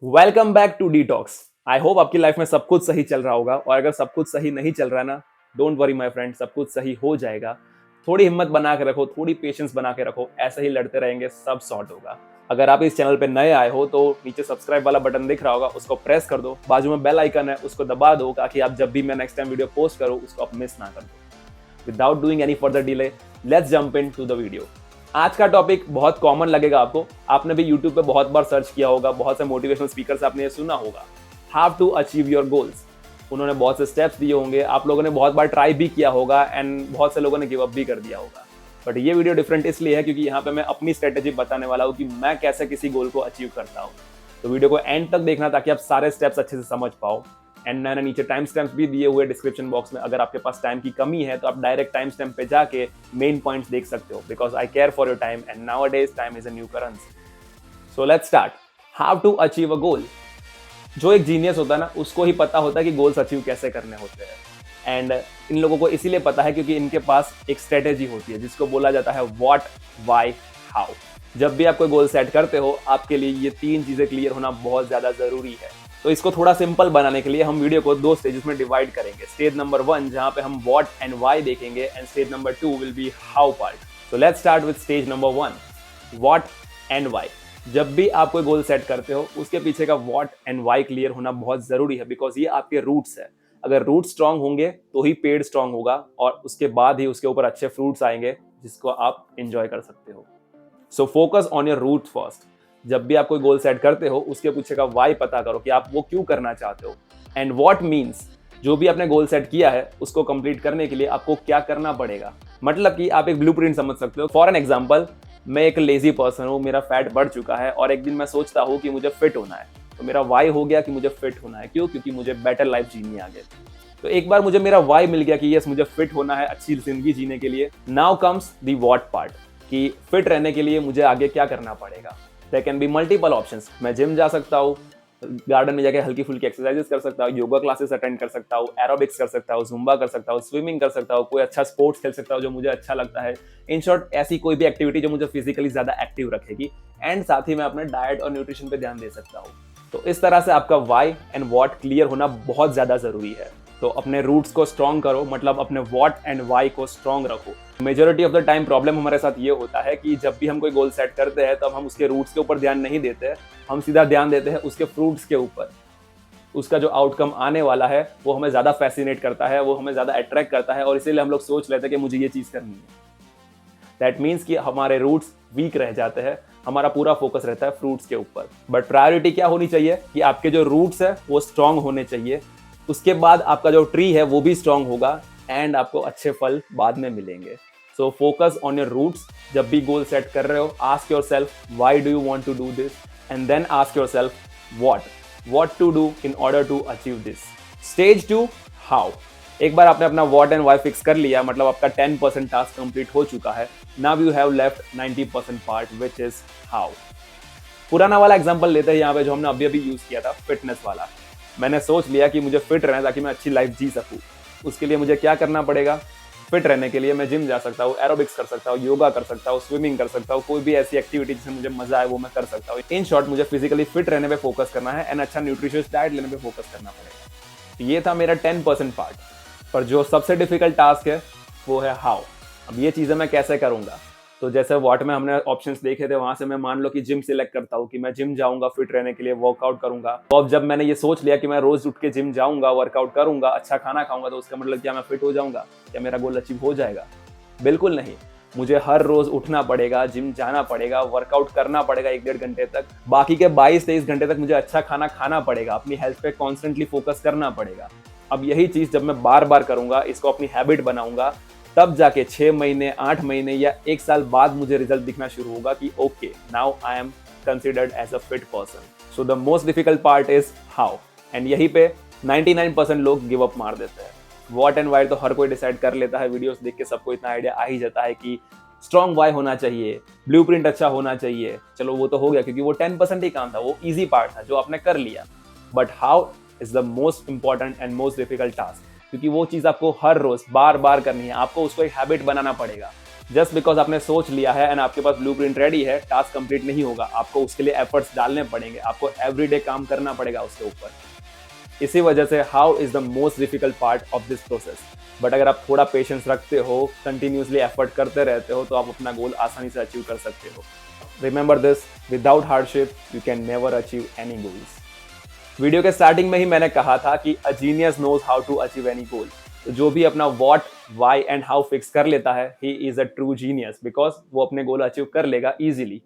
Welcome back to detox. I hope आपकी life में सब कुछ सही चल रहा होगा, और अगर सब कुछ सही नहीं चल रहा है ना, डोंट वरी माय फ्रेंड, सब कुछ सही हो जाएगा। थोड़ी हिम्मत बना के रखो, थोड़ी पेशेंस बना के रखो, ऐसे ही लड़ते रहेंगे, सब सॉर्ट होगा। अगर आप इस चैनल पे नए आए हो तो नीचे सब्सक्राइब वाला बटन दिख रहा होगा, उसको प्रेस कर दो। बाजू में बेल आइकन है, उसको दबा दो, ताकि आप जब भी मैं नेक्स्ट टाइम वीडियो पोस्ट करूँ उसको आप मिस ना कर दो। Without doing any further delay, let's jump into the video. आज का टॉपिक बहुत कॉमन लगेगा आपको, आपने भी यूट्यूब पे बहुत बार सर्च किया होगा, बहुत से मोटिवेशनल स्पीकर से आपने ये सुना होगा, how to achieve your goals. उन्होंने बहुत से स्टेप्स दिए होंगे, आप लोगों ने बहुत बार ट्राई भी किया होगा एंड बहुत से लोगों ने गिव अप भी कर दिया होगा। बट ये वीडियो डिफरेंट इसलिए है क्योंकि यहाँ पे मैं अपनी स्ट्रेटेजी बताने वाला हूँ कि मैं कैसे किसी गोल को अचीव करता हूँ। तो वीडियो को एंड तक देखना ताकि आप सारे स्टेप्स अच्छे से समझ पाओ। एंड मैंने नीचे टाइम स्टैम्प्स भी दिए हुए डिस्क्रिप्शन बॉक्स में, अगर आपके पास टाइम की कमी है तो आप डायरेक्ट टाइम स्टैम्प पे जाके मेन पॉइंट्स देख सकते हो, because I care for your time and nowadays time is a new currency. So let's start. How to achieve a goal. जो एक जीनियस होता है ना, उसको ही पता होता है कि गोल्स अचीव कैसे करने होते हैं। एंड इन लोगों को इसीलिए पता है क्योंकि इनके पास एक स्ट्रेटेजी होती है जिसको बोला जाता है व्हाट, व्हाई, हाउ। जब भी आप कोई गोल सेट करते हो, आपके लिए ये तीन चीजें क्लियर होना बहुत ज्यादा जरूरी है। तो इसको थोड़ा सिंपल बनाने के लिए हम वीडियो को दो स्टेजेस में डिवाइड करेंगे। स्टेज नंबर 1 जहां पे हम व्हाट एंड व्हाई देखेंगे, and stage number 2 will be how part. So let's start with stage number 1, what and why. जब भी आप कोई गोल सेट करते हो, उसके पीछे का व्हाट एंड व्हाई क्लियर होना बहुत जरूरी है, बिकॉज ये आपके रूट्स है। अगर रूट स्ट्रांग होंगे तो ही पेड़ स्ट्रांग होगा, और उसके बाद ही उसके ऊपर अच्छे फ्रूट्स आएंगे जिसको आप एंजॉय कर सकते हो। So focus on your root first. जब भी आप कोई गोल सेट करते हो, उसके पीछे का वाई पता करो कि आप वो क्यों करना चाहते हो। एंड व्हाट मीन्स, जो भी आपने गोल सेट किया है उसको कंप्लीट करने के लिए आपको क्या करना पड़ेगा। मतलब कि आप एक ब्लूप्रिंट समझ सकते हो। फॉर एन एग्जांपल, मैं एक लेजी पर्सन हूँ, मेरा फैट बढ़ चुका है और एक दिन मैं सोचता हूँ कि मुझे फिट होना है। तो मेरा वाई हो गया कि मुझे फिट होना है। क्यों? क्योंकि मुझे बेटर लाइफ जीनी है आगे। तो एक बार मुझे मेरा वाई मिल गया कि यस, मुझे फिट होना है अच्छी जिंदगी जीने के लिए। Now comes the what part, कि फिट रहने के लिए मुझे आगे क्या करना पड़ेगा। There can be multiple options. मैं जिम जा सकता हूँ, गार्डन में जाके हल्की फुल्की एक्सरसाइजेस कर सकता हूँ, योगा क्लासेस अटेंड कर सकता हूँ, एरोबिक्स कर सकता हूँ, जुम्बा कर सकता हूँ, स्विमिंग कर सकता हूँ, कोई अच्छा स्पोर्ट्स खेल सकता हूँ जो मुझे अच्छा लगता है। इन शॉर्ट, ऐसी कोई भी एक्टिविटी जो मुझे फिजिकली ज्यादा एक्टिव रखेगी। एंड साथ ही मैं अपने डाइट और न्यूट्रिशन पे ध्यान दे सकता हूँ। तो इस तरह से आपका वाई एंड व्हाट क्लियर होना बहुत ज्यादा जरूरी है। तो अपने रूट्स को स्ट्रॉन्ग करो, मतलब अपने व्हाट एंड वाई को स्ट्रॉन्ग रखो। Majority of the time problem हमारे साथ ये होता है कि जब भी हम कोई गोल सेट करते हैं तब हम उसके रूट्स के ऊपर ध्यान नहीं देते हैं, हम सीधा ध्यान देते हैं उसके फ्रूट्स के ऊपर। उसका जो आउटकम आने वाला है वो हमें ज्यादा फैसिनेट करता है, वो हमें ज्यादा अट्रैक्ट करता है, और इसीलिए हम लोग सोच लेते हैं कि मुझे ये चीज करनी है। दैट मीन्स कि हमारे रूट्स वीक रह जाते हैं, हमारा पूरा फोकस रहता है फ्रूट्स के ऊपर। बट प्रायोरिटी क्या होनी चाहिए कि आपके जो रूट्स है वो स्ट्रांग होने चाहिए। उसके बाद आपका जो ट्री है वो भी स्ट्रांग होगा, एंड आपको अच्छे फल बाद में मिलेंगे। So focus on your roots. जब भी गोल सेट कर रहे हो, ask yourself why do you want to do this, and then ask yourself what to do in order to achieve this. Stage 2, how. एक बार आपने अपना what and why fix कर लिया, मतलब आपका 10% टास्क कंप्लीट हो चुका है। Now you have left 90% part which is how. पुराना वाला एग्जांपल लेते हैं यहाँ पे, जो हमने अभी अभी यूज किया था, फिटनेस वाला। मैंने सोच लिया कि मुझे फिट रहना है ताकि मैं अच्छी लाइफ जी सकूं। उसके लिए मुझे क्या करना पड़ेगा? फिट रहने के लिए मैं जिम जा सकता हूँ, एरोबिक्स कर सकता हूँ, योगा कर सकता हूँ, स्विमिंग कर सकता हूँ, कोई भी ऐसी एक्टिविटी जिसमें मुझे मजा आए वो मैं कर सकता हूँ। इन शॉर्ट, मुझे फिजिकली फिट रहने पे फोकस करना है एंड अच्छा न्यूट्रिशियस डाइट लेने पे फोकस करना पड़ेगा। तो ये था मेरा 10% पार्ट। पर जो सबसे डिफिकल्ट टास्क है वो है हाउ। अब ये चीजें मैं कैसे करूंगा? तो जैसे व्हाट में हमने ऑप्शंस देखे थे, वहां से मैं मान लो कि जिम सिलेक्ट करता हूँ कि मैं जिम जाऊंगा फिट रहने के लिए, वर्कआउट करूंगा। तो अब जब मैंने ये सोच लिया कि मैं रोज उठ के जिम जाऊंगा, वर्कआउट करूंगा, अच्छा खाना खाऊंगा, तो उसका मतलब क्या मैं फिट हो जाऊंगा? क्या मेरा गोल अचीव हो जाएगा? बिल्कुल नहीं। मुझे हर रोज उठना पड़ेगा, जिम जाना पड़ेगा, वर्कआउट करना पड़ेगा 1-1.5 घंटे तक। बाकी के 22-23 घंटे तक मुझे अच्छा खाना खाना पड़ेगा, अपनी हेल्थ पे कॉन्स्टेंटली फोकस करना पड़ेगा। अब यही चीज जब मैं बार बार करूंगा, इसको अपनी हैबिट बनाऊंगा, तब जाके 6 महीने, 8 महीने या 1 साल बाद मुझे रिजल्ट दिखना शुरू होगा कि okay, now I am considered as a fit person. So the most difficult part is how, and यहीं पे 99% लोग गिव अप मार देते हैं। व्हाट एंड वाई तो हर कोई डिसाइड कर लेता है, वीडियोस देख के सबको इतना आइडिया आ ही जाता है कि स्ट्रॉन्ग वाई होना चाहिए, ब्लूप्रिंट अच्छा होना चाहिए। चलो वो तो हो गया क्योंकि वो 10% ही काम था, वो इजी पार्ट था जो आपने कर लिया। But how is the most important and most difficult task, क्योंकि वो चीज आपको हर रोज बार बार करनी है, आपको उसको एक हैबिट बनाना पड़ेगा। जस्ट बिकॉज आपने सोच लिया है एंड आपके पास ब्लूप्रिंट रेडी है, टास्क कंप्लीट नहीं होगा। आपको उसके लिए एफर्ट्स डालने पड़ेंगे, आपको एवरीडे काम करना पड़ेगा उसके ऊपर। इसी वजह से how is the most difficult part of this process. But अगर आप थोड़ा पेशेंस रखते हो, कंटिन्यूसली एफर्ट करते रहते हो, तो आप अपना गोल आसानी से अचीव कर सकते हो। Remember this, without hardship you can never achieve any goals. Video के स्टार्टिंग में ही मैंने कहा था कि a genius knows how to achieve any goal. तो जो भी अपना what, why and how fix कर लेता है, he is a true genius, because वो अपने गोल अचीव कर लेगा इजीली।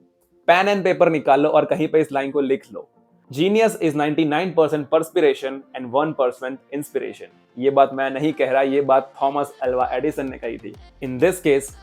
पेन एंड पेपर निकाल लो और कहीं पे इस लाइन को लिख लो, genius is 99% perspiration and 1% inspiration. ये बात मैं नहीं कह रहा, ये बात थॉमस अल्वा एडिसन ने कही थी। In this case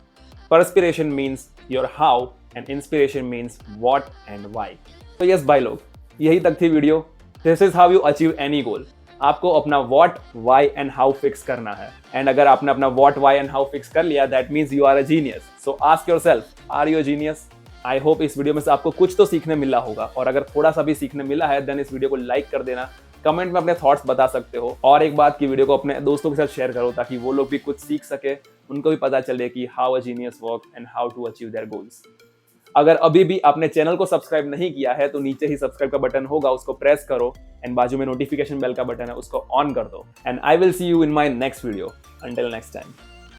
perspiration means your how and inspiration means what and why. तो यस भाई लोग, यही तक थी video. This is how you achieve any goal. आपको अपना what, why and how fix करना है। एंड अगर आपने अपना what, why and how fix कर लिया, that means you are a genius. So ask yourself, are you a genius? I hope इस वीडियो में से आपको कुछ तो सीखने मिला होगा, और अगर थोड़ा सा भी सीखने मिला है देन इस वीडियो को लाइक कर देना। कमेंट में अपने थॉट्स बता सकते हो, और एक बात की वीडियो को अपने दोस्तों के साथ शेयर करो ताकि वो लोग भी कुछ सीख सके, उनको भी पता चले कि how a genius work and how to achieve their goals. अगर अभी भी आपने चैनल को सब्सक्राइब नहीं किया है तो नीचे ही सब्सक्राइब का बटन होगा, उसको प्रेस करो, एंड बाजू में नोटिफिकेशन बेल का बटन है, उसको ऑन कर दो। And I will see you in my next video. Until next time.